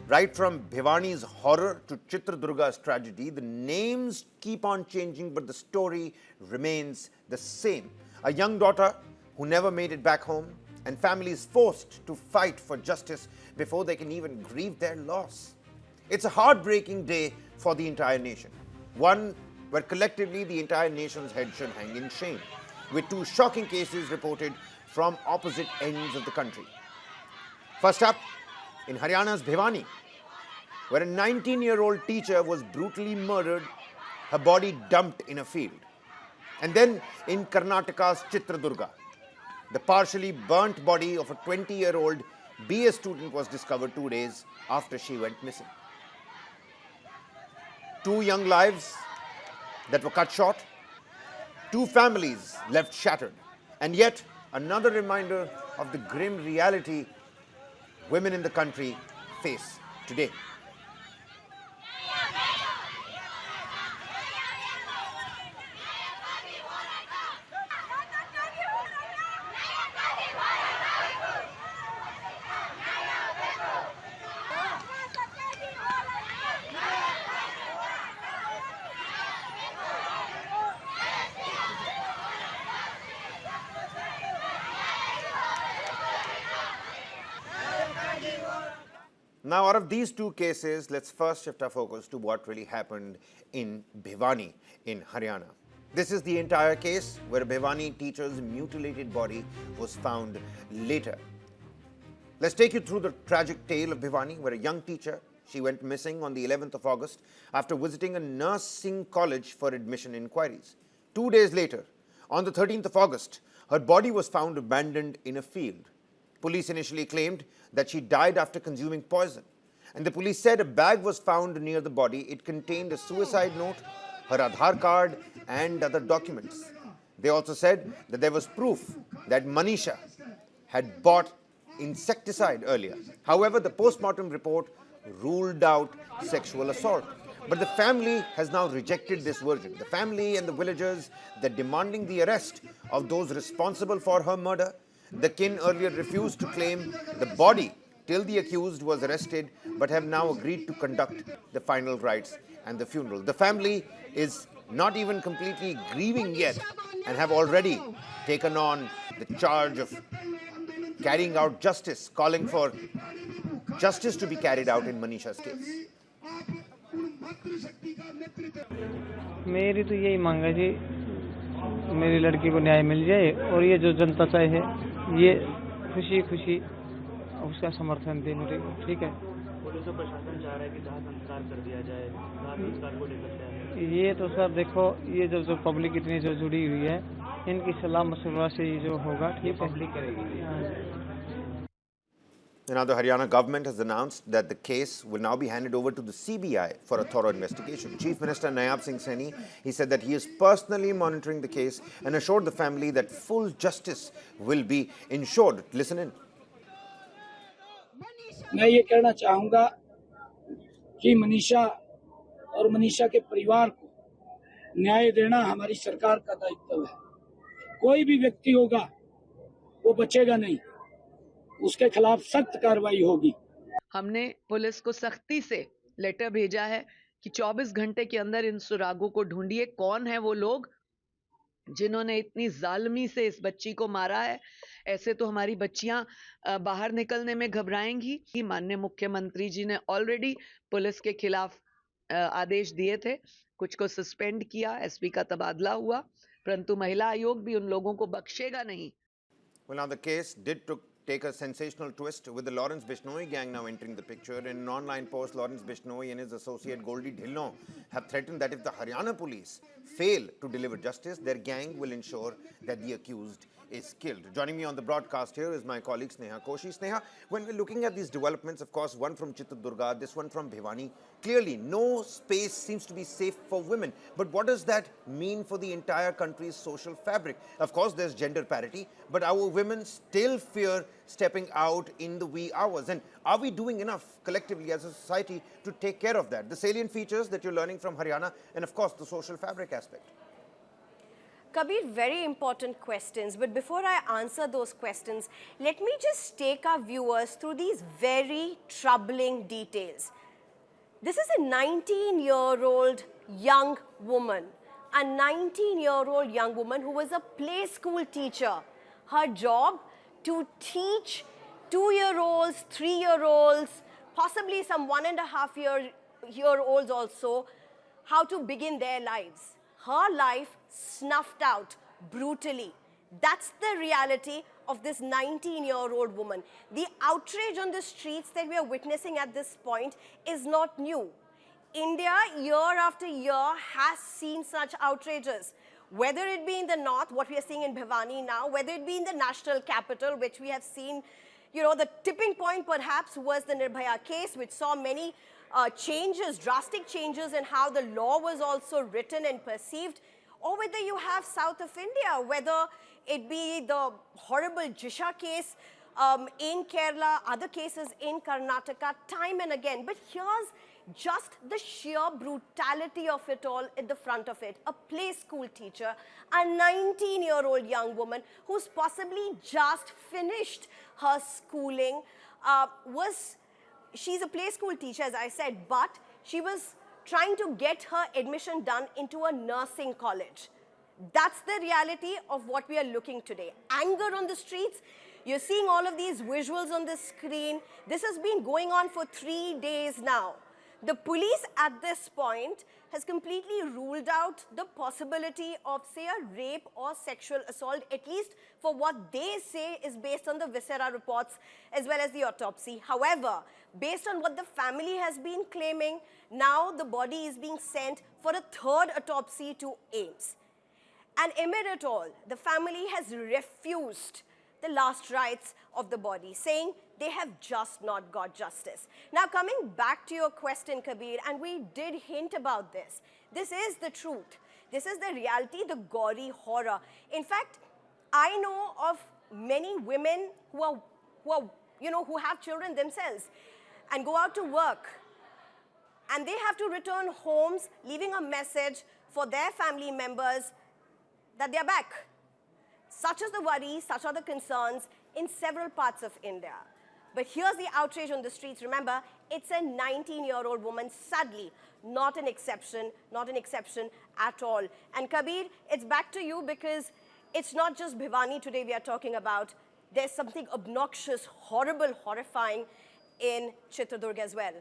Right from Bhiwani's horror to Chitradurga's tragedy, the names keep on changing, but the story remains the same. A young daughter who never made it back home, and families forced to fight for justice before they can even grieve their loss. It's a heartbreaking day for the entire nation, one where collectively the entire nation's head should hang in shame, with two shocking cases reported from opposite ends of the country. First up, in Haryana's Bhiwani, where a 19-year-old teacher was brutally murdered, her body dumped in a field. And then in Karnataka's Chitradurga, the partially burnt body of a 20-year-old BA student was discovered 2 days after she went missing. Two young lives that were cut short, two families left shattered, and yet another reminder of the grim reality women in the country face today. Now, out of these two cases, let's first shift our focus to what really happened in Bhiwani in Haryana. This is the entire case where a Bhiwani teacher's mutilated body was found later. Let's take you through the tragic tale of Bhiwani, where a young teacher, she went missing on the 11th of August after visiting a nursing college for admission inquiries. 2 days later, on the 13th of August, her body was found abandoned in a field. Police initially claimed that she died after consuming poison. And the police said a bag was found near the body. It contained a suicide note, her Aadhaar card, and other documents. They also said that there was proof that Manisha had bought insecticide earlier. However, the post-mortem report ruled out sexual assault. But the family has now rejected this version. The family and the villagers, they're demanding the arrest of those responsible for her murder. The kin earlier refused to claim the body till the accused was arrested, but have now agreed to conduct the final rites and the funeral. The family is not even completely grieving yet and have already taken on the charge of carrying out justice, calling for justice to be carried out in Manisha's case. मेरी तो यही मांग है जी, मेरी लड़की को न्याय मिल जाए और ये जो जनता चाहे ये खुशी खुशी उसका समर्थन दे मेरे को, ठीक है। पुलिस और प्रशासन चाह रहा है कि दाह संस्कार कर दिया जाए, दाह संस्कार को लेकर क्या है? ये तो सर देखो, ये जो पब्लिक इतनी जो जुड़ी हुई है, इनकी सलाह मशवरा से ये जो होगा ठीक है, पब्लिक करेगी। Now, the Haryana government has announced that the case will now be handed over to the CBI for a thorough investigation. Chief Minister Nayaab Singh Saini, he said that he is personally monitoring the case and assured the family that full justice will be ensured. Listen in. मैं ये कहना चाहूँगा कि मनीषा और मनीषा के परिवार को न्याय देना हमारी सरकार का दायित्व है। कोई भी व्यक्ति होगा वो बचेगा नहीं, उसके खिलाफ सख्त कार्रवाई होगी। हमने पुलिस को सख्ती से लेटर भेजा है कि 24 घंटे के अंदर इन सुरागों को ढूंढिए। कौन है वो लोग जिन्होंने इतनी जालिमी से इस बच्ची को मारा है। ऐसे तो हमारी बच्चियां बाहर निकलने में घबराएंगी। कि माननीय मुख्यमंत्री जी ने ऑलरेडी पुलिस के खिलाफ आदेश दिए थे, कुछ को सस्पेंड किया, एसपी का तबादला हुआ, परंतु महिला आयोग भी उन लोगों को बख्शेगा नहीं। Well, now the case did take a sensational twist with the Lawrence Bishnoi gang now entering the picture. In an online post, Lawrence Bishnoi and his associate Goldie Dhillon have threatened that if the Haryana police fail to deliver justice, their gang will ensure that the accused is killed. Joining me on the broadcast here is my colleague Sneha Koshi. Sneha, when we're looking at these developments, of course, one from Chitradurga, this one from Bhiwani, clearly no space seems to be safe for women. But what does that mean for the entire country's social fabric? Of course, there's gender parity, but our women still fear stepping out in the wee hours. And are we doing enough collectively as a society to take care of that? The salient features that you're learning from Haryana and, of course, the social fabric aspect. Kabir, very important questions. But before I answer those questions, let me just take our viewers through these very troubling details. This is a 19-year-old young woman. A 19-year-old young woman who was a play school teacher. Her job to teach 2-year-olds, 3-year-olds, possibly some 1.5-year-olds also, how to begin their lives. Her life snuffed out brutally. That's the reality of this 19-year-old woman. The outrage on the streets that we are witnessing at this point is not new. India, year after year, has seen such outrages. Whether it be in the north, what we are seeing in Bhiwani now, whether it be in the national capital, which we have seen, you know, the tipping point perhaps was the Nirbhaya case, which saw many changes, drastic changes in how the law was also written and perceived, or whether you have south of India, whether it be the horrible Jisha case in Kerala, other cases in Karnataka, time and again. But here's just the sheer brutality of it all at the front of it. A play school teacher, a 19-year-old young woman who's possibly just finished her schooling, she's a play school teacher, as I said, but she was trying to get her admission done into a nursing college. That's the reality of what we are looking today. Anger on the streets. You're seeing all of these visuals on the screen. This has been going on for 3 days now. The police at this point has completely ruled out the possibility of, say, a rape or sexual assault, at least for what they say is based on the viscera reports as well as the autopsy. However, based on what the family has been claiming, now the body is being sent for a third autopsy to AIIMS. And amid it all, the family has refused the last rites of the body, saying they have just not got justice. Now, coming back to your question, Kabir, and we did hint about this. This is the truth. This is the reality, the gory horror. In fact, I know of many women who have children themselves and go out to work, and they have to return homes, leaving a message for their family members that they are back. Such is the worry, such are the concerns in several parts of India. But here's the outrage on the streets. Remember, it's a 19-year-old woman, sadly, not an exception at all. And Kabir, it's back to you, because it's not just Bhiwani today we are talking about. There's something obnoxious, horrible, horrifying in Chitradurga as well.